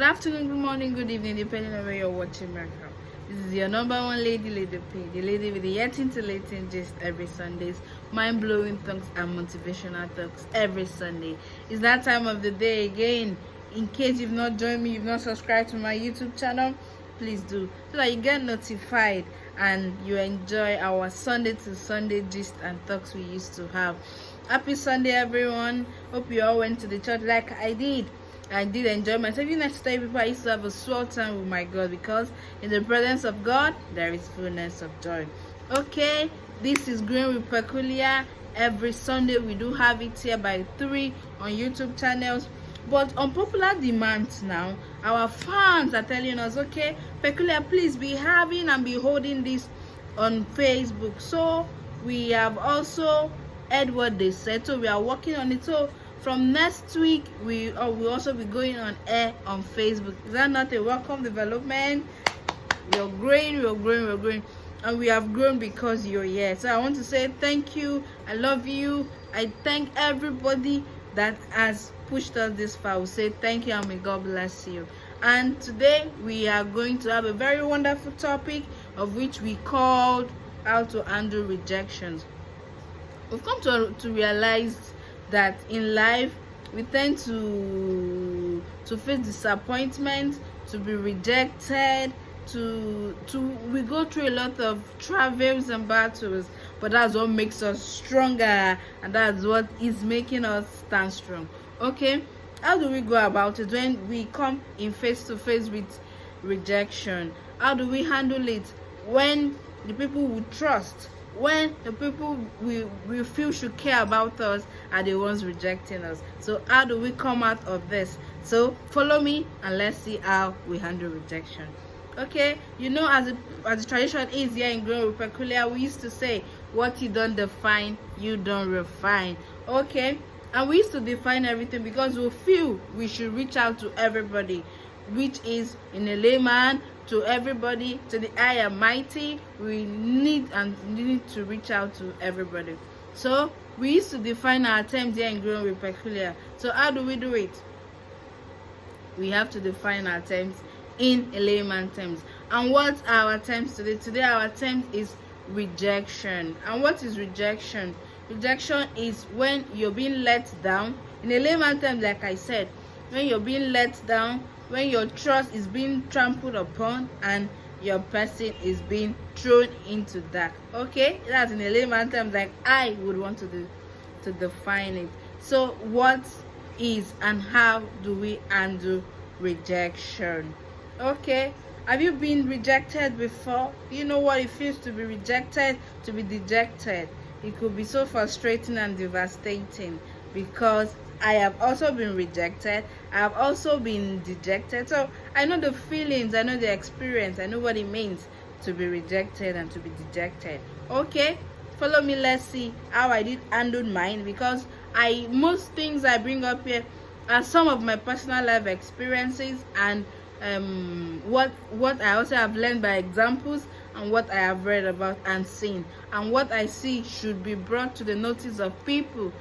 Good afternoon, good morning, good evening, depending on where you're watching me from. This is your number one lady, Lady P, the lady with the yet scintillating gist every Sundays, mind-blowing thoughts and motivational thoughts every Sunday. It's that time of the day again. In case you've not joined me, you've not subscribed to my YouTube channel, please do, so that you get notified and you enjoy our Sunday to Sunday gist and talks we used to have. Happy Sunday, everyone. Hope you all went to the church like I did. I did enjoy myself. You next to people, I used to have a swell time with my God, because in the presence of God there is fullness of joy. Okay, this is Growing with Peculiar. Every Sunday we do have it here by 3 on YouTube channels. But on popular demand now, our fans are telling us, okay, Peculiar, please be having and be holding this on Facebook. So we have also heard what they said, so we are working on it. So from next week, we will also be going on air on Facebook. Is that not a welcome development? We're growing, and we have grown because you're here. So I want to say thank you. I love you. I thank everybody that has pushed us this far. We say thank you and may God bless you. And today we are going to have a very wonderful topic, of which we called how to handle rejections. We've come to realize that in life we tend to face disappointment, to be rejected, we go through a lot of travails and battles, but that's what makes us stronger, and that's what is making us stand strong. Okay, how do we go about it when we come in face to face with rejection? How do we handle it when the people we trust, when the people we feel should care about us, are the ones rejecting us? So how do we come out of this? So follow me and let's see how we handle rejection. Okay, you know, as the tradition is here in Growing with Peculiar, we used to say, what you don't define, you don't refine. Okay, and we used to define everything because we feel we should reach out to everybody, which is, in a layman, to everybody, to the high and mighty. We need to reach out to everybody. So we used to define our terms here in Growing with Peculiar. So how do we do it? We have to define our terms in a layman terms. And what are our terms today? Today our term is rejection. And what is rejection? Rejection is when you're being let down. In a layman terms, like I said, when you're being let down, when your trust is being trampled upon, and your person is being thrown into dark. Okay, that's in a layman terms, like I would want to define it. So what is and how do we handle rejection? Okay, have you been rejected before? You know what it feels to be rejected, to be dejected. It could be so frustrating and devastating, because I have also been rejected. I have also been dejected. So I know the feelings, I know the experience, I know what it means to be rejected and to be dejected. Okay, follow me, let's see how I did handle mine, because most things I bring up here are some of my personal life experiences, and what I also have learned by examples, and what I have read about and seen, and what I see should be brought to the notice of people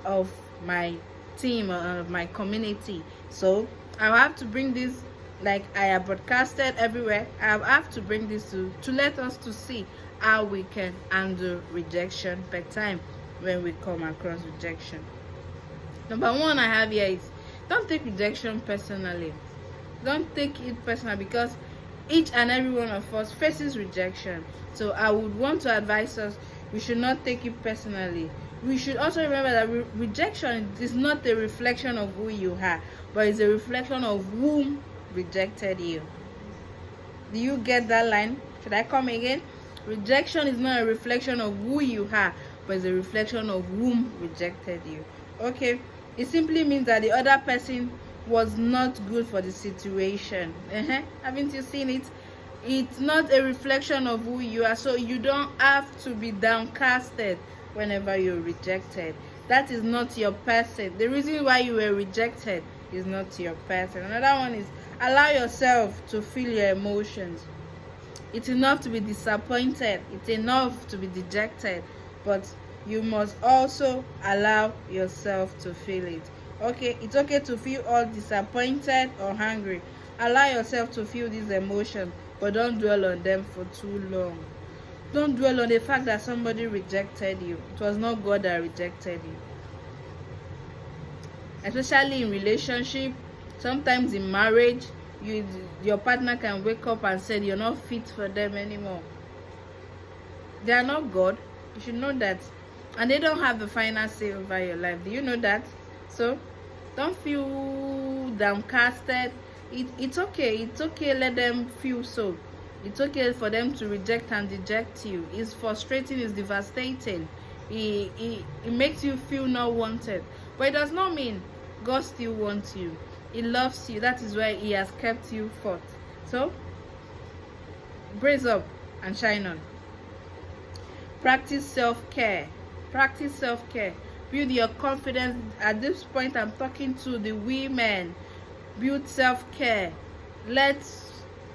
of my team or of my community. So I have to bring this, like I have broadcasted everywhere. I have to bring this to let us to see how we can handle rejection per time when we come across rejection. Number one I have here is, don't take rejection personally. Don't take it personal, because each and every one of us faces rejection. So I would want to advise us, we should not take it personally. We should also remember that rejection is not a reflection of who you are, but it's a reflection of whom rejected you. Do you get that line? Should I come again? Rejection is not a reflection of who you are, but it's a reflection of whom rejected you. Okay, it simply means that the other person was not good for the situation. Haven't you seen it? It's not a reflection of who you are, so you don't have to be downcasted whenever you're rejected. That is not your person. The reason why you were rejected is not your person. Another one is, allow yourself to feel your emotions. It's enough to be disappointed, it's enough to be dejected, but you must also allow yourself to feel it. Okay, it's okay to feel all disappointed or angry, Allow yourself to feel these emotions, but don't dwell on them for too long. Don't dwell on the fact that somebody rejected you. It was not God that rejected you. Especially in relationship, sometimes in marriage, your partner can wake up and say you're not fit for them anymore. They are not God. You should know that. And they don't have the final say over your life. Do you know that? So don't feel downcasted. It's okay. It's okay. Let them feel so. It's okay for them to reject and deject you. It's frustrating. It's devastating. It makes you feel not wanted. But it does not mean God still wants you. He loves you. That is why He has kept you forth. So brace up and shine on. Practice self-care. Practice self-care. Build your confidence. At this point, I'm talking to the women. Build self-care. Let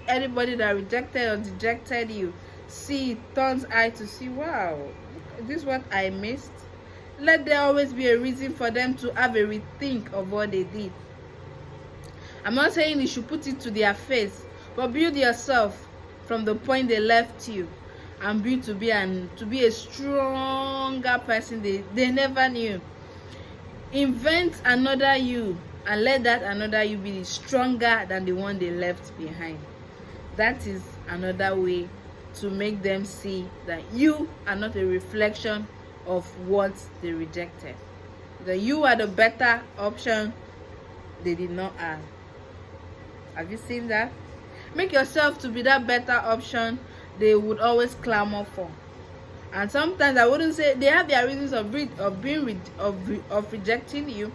anybody that rejected or dejected you see, turns eye to see, wow, this is what I missed. Let there always be a reason for them to have a rethink of what they did. I'm not saying you should put it to their face, but build yourself from the point they left you, and build to be a stronger person they never knew. Invent another you, and let that another you be stronger than the one they left behind. That is another way to make them see that you are not a reflection of what they rejected. That you are the better option they did not have. Have you seen that? Make yourself to be that better option they would always clamor for. And sometimes I wouldn't say they have their reasons of rejecting you,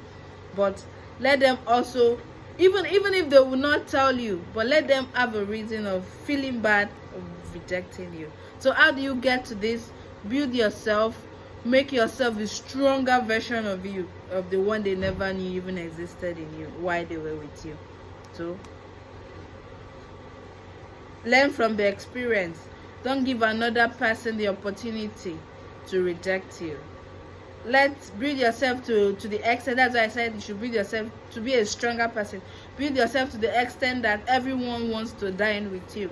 but let them also, even if they will not tell you, but let them have a reason of feeling bad of rejecting you. So how do you get to this? Build yourself, make yourself a stronger version of you, of the one they never knew even existed in you while they were with you. So learn from the experience. Don't give another person the opportunity to reject you. Let's build yourself to the extent. That's why I said you should build yourself to be a stronger person. Build yourself to the extent that everyone wants to dine with you.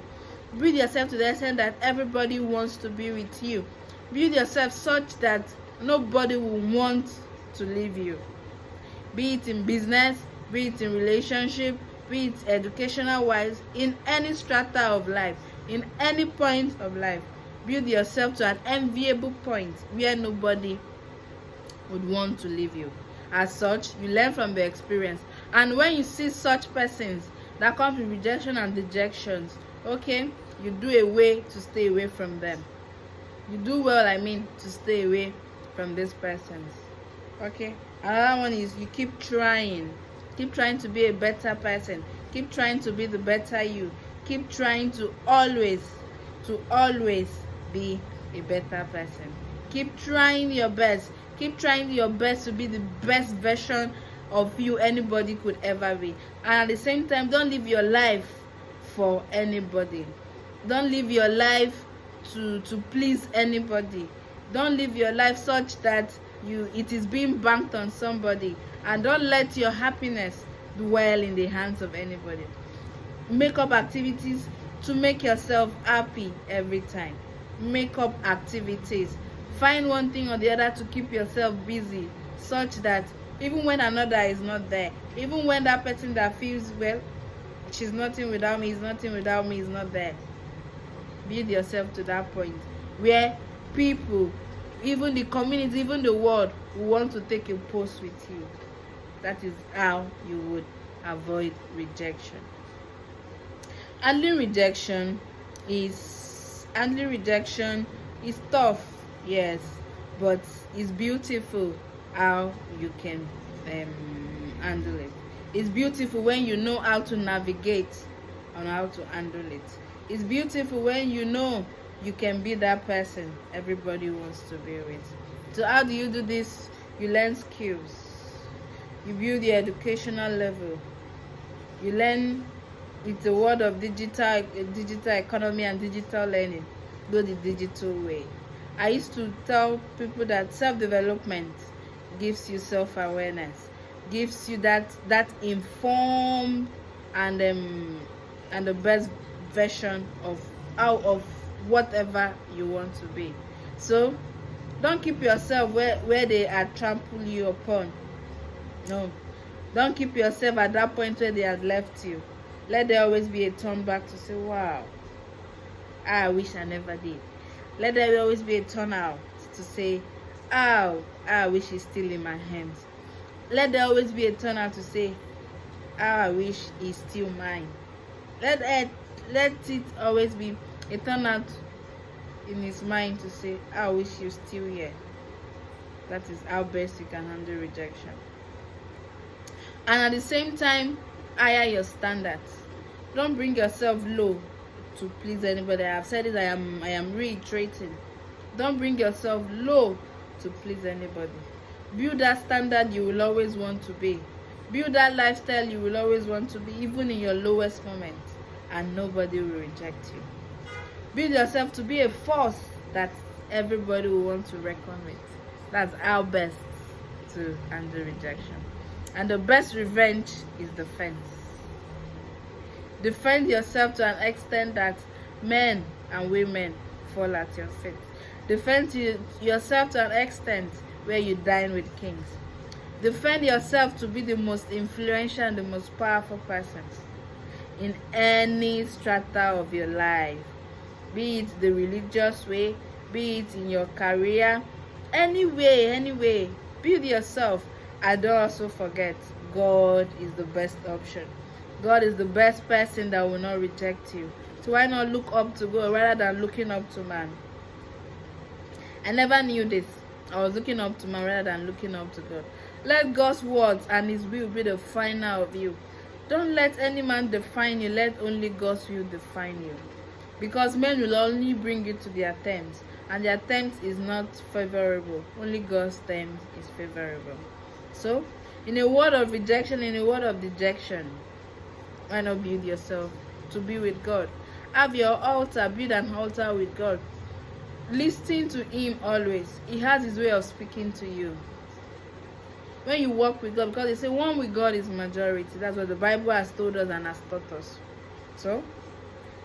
Build yourself to the extent that everybody wants to be with you. Build yourself such that nobody will want to leave you. Be it in business, be it in relationship, be it educational wise, in any strata of life, in any point of life. Build yourself to an enviable point where nobody would want to leave you. As such, you learn from the experience. And when you see such persons that come with rejection and dejections, okay, you do a way to stay away from them. You do well, to stay away from these persons. Okay. Another one is you keep trying to be a better person. Keep trying to be the better you. Keep trying to always be a better person. Keep trying your best. Keep trying your best to be the best version of you anybody could ever be. And at the same time, don't live your life for anybody. Don't live your life to please anybody. Don't live your life such that it is being banked on somebody. And don't let your happiness dwell in the hands of anybody. Make up activities to make yourself happy every time. Make up activities. Find one thing or the other to keep yourself busy, such that even when another is not there, even when that person that feels, well, she's nothing without me, is nothing without me, is not there. Build yourself to that point where people, even the community, even the world, will want to take a post with you. That is how you would avoid rejection. Handling rejection is tough, yes, but it's beautiful how you can handle it. It's beautiful when you know how to navigate and how to handle it. It's beautiful when you know you can be that person everybody wants to be with. So how do you do this? You learn skills. You build your educational level. You learn with the world of digital economy and digital learning. Go the digital way. I used to tell people that self-development gives you self-awareness, gives you that informed and the best version of whatever you want to be. So don't keep yourself where they are trample you upon. No, don't keep yourself at that point where they have left you. Let there always be a turn back to say, wow, I wish I never did. Let there always be a turn out to say, oh, I wish it's still in my hands. Let there always be a turn out to say, oh, I wish it's still mine. Let it always be a turn out in his mind to say, I wish you're still here. That is how best you can handle rejection. And at the same time, higher your standards. Don't bring yourself low to please anybody. I have said it, I am reiterating. Don't bring yourself low to please anybody. Build that standard you will always want to be. Build that lifestyle you will always want to be, even in your lowest moment, and nobody will reject you. Build yourself to be a force that everybody will want to reckon with. That's our best to handle rejection. And the best revenge is defense. Defend yourself to an extent that men and women fall at your feet. Defend yourself to an extent where you dine with kings. Defend yourself to be the most influential and the most powerful person in any strata of your life. Be it the religious way, be it in your career, anyway, build yourself. And don't also forget, God is the best option. God is the best person that will not reject you. So why not look up to God rather than looking up to man? I never knew this. I was looking up to man rather than looking up to God. Let God's words and his will be the final of you. Don't let any man define you. Let only God's will define you. Because men will only bring you to their terms, and their terms is not favorable. Only God's terms is favorable. So, in a world of rejection, in a world of dejection, why not build yourself to be with God? Have your altar, build an altar with God. Listen to him always. He has his way of speaking to you. When you walk with God, because they say one with God is majority. That's what the Bible has told us and has taught us. So,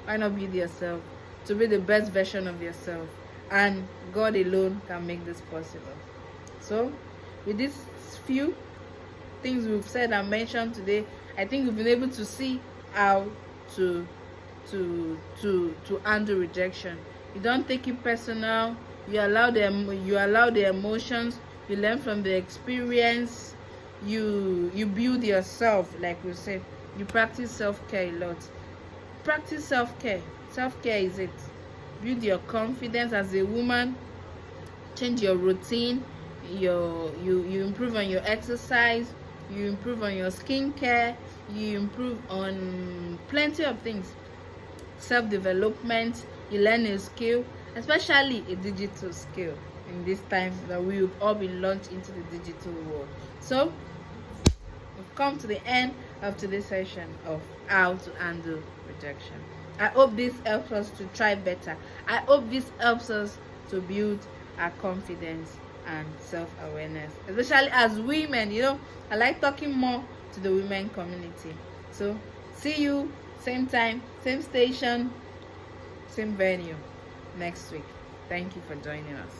why not build yourself to be the best version of yourself? And God alone can make this possible. So, with these few things we've said and mentioned today, I think we've been able to see how to handle rejection. You don't take it personal. You allow the emotions. You learn from the experience. You build yourself, like we said. You practice self-care a lot. Practice self-care. Self-care is it. Build your confidence as a woman. Change your routine. You improve on your exercise. You improve on your skincare. You improve on plenty of things. Self-development. You learn a skill, especially a digital skill in this time that we will all be launched into the digital world. So we've come to the end of today's session of how to handle rejection. I hope this helps us to try better. I hope this helps us to build our confidence and self-awareness, especially as women. I like talking more to the women community. So see you same time, same station, same venue next week. Thank you for joining us.